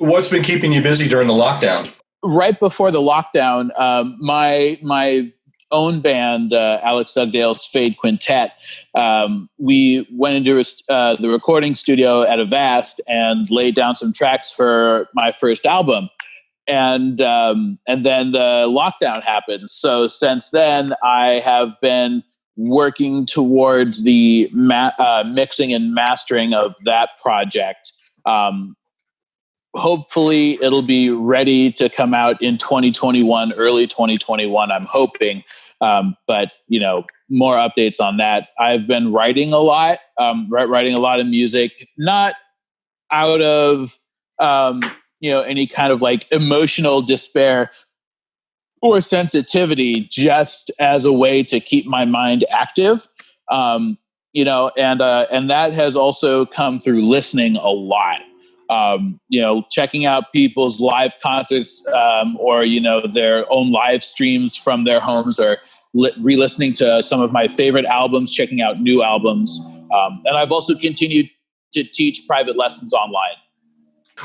What's been keeping you busy during the lockdown? Right before the lockdown, my own band, Alex Dugdale's Fade Quintet, we went into the recording studio at Avast and laid down some tracks for my first album. And then the lockdown happened. So since then, I have been working towards the mixing and mastering of that project. Hopefully it'll be ready to come out in 2021, early 2021, I'm hoping. But more updates on that. I've been writing a lot, writing a lot of music, not out of, any kind of like emotional despair or sensitivity, just as a way to keep my mind active. And that has also come through listening a lot. Checking out people's live concerts, or their own live streams from their homes, or re-listening to some of my favorite albums, checking out new albums. And I've also continued to teach private lessons online.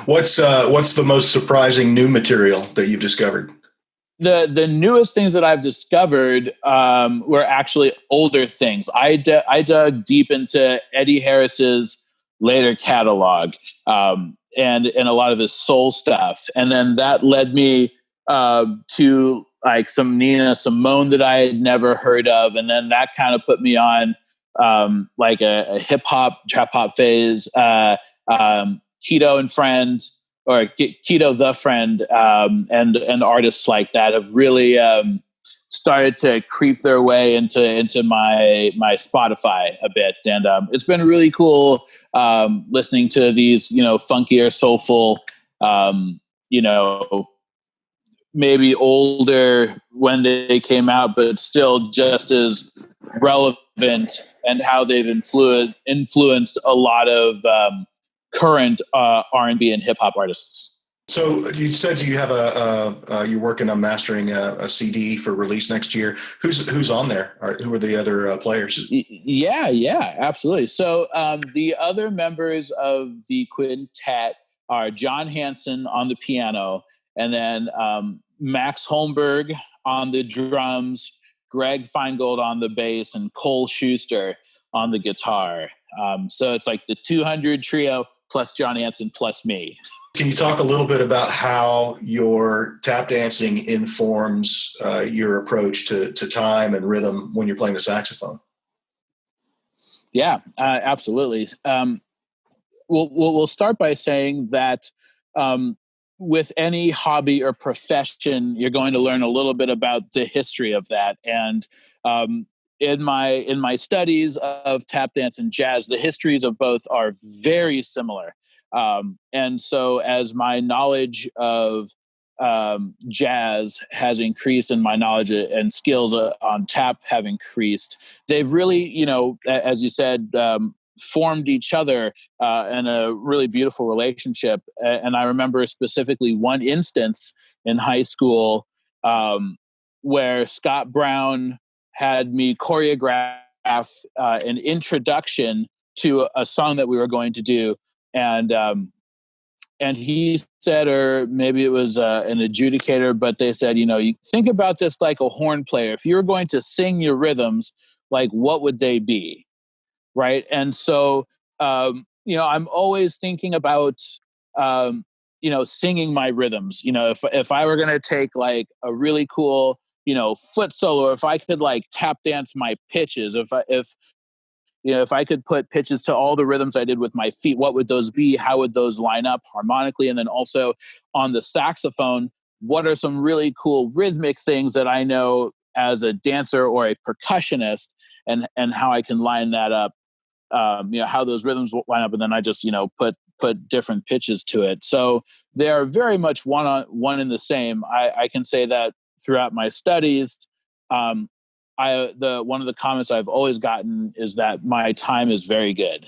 What's the most surprising new material that you've discovered? The newest things that I've discovered were actually older things. I dug deep into Eddie Harris's later catalog, and a lot of his soul stuff, and then that led me to like some Nina Simone that I had never heard of, and then that kind of put me on like a hip hop trap hop phase. Keto and Friend, or Keto the Friend, and artists like that have really started to creep their way into my Spotify a bit, and it's been really cool listening to these funkier, soulful, maybe older when they came out, but still just as relevant, and how they've influenced a lot of current R&B and hip hop artists. So you said you have you're working on mastering a CD for release next year. Who's on there? Who are the other players? Yeah, absolutely. So the other members of the quintet are John Hanson on the piano, and then Max Holmberg on the drums, Greg Feingold on the bass, and Cole Schuster on the guitar. So it's like the 200 trio plus John Hanson plus me. Can you talk a little bit about how your tap dancing informs your approach to time and rhythm when you're playing the saxophone? Yeah, absolutely. We'll start by saying that with any hobby or profession, you're going to learn a little bit about the history of that. And in my studies of tap dance and jazz, the histories of both are very similar. And so as my knowledge of jazz has increased, and my knowledge and skills on tap have increased, they've really, as you said, formed each other in a really beautiful relationship. And I remember specifically one instance in high school where Scott Brown had me choreograph an introduction to a song that we were going to do. And he said, or maybe it was an adjudicator, but they said, you think about this like a horn player. If you were going to sing your rhythms, like what would they be? Right. And so, I'm always thinking about, singing my rhythms. If I were going to take like a really cool, foot solo, if I could like tap dance my pitches, if I could put pitches to all the rhythms I did with my feet, what would those be? How would those line up harmonically? And then also on the saxophone, what are some really cool rhythmic things that I know as a dancer or a percussionist, and how I can line that up, how those rhythms line up. And then I just, put different pitches to it. So they are very much one in the same. I can say that throughout my studies, one of the comments I've always gotten is that my time is very good.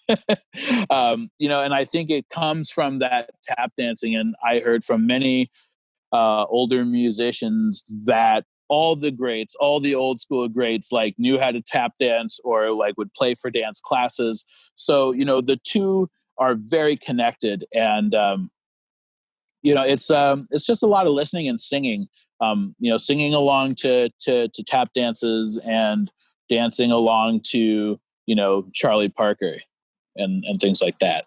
And I think it comes from that tap dancing. And I heard from many older musicians that all the greats, all the old school greats, like knew how to tap dance, or like would play for dance classes. So, the two are very connected. And it's just a lot of listening and singing. Singing along to tap dances and dancing along to Charlie Parker and things like that.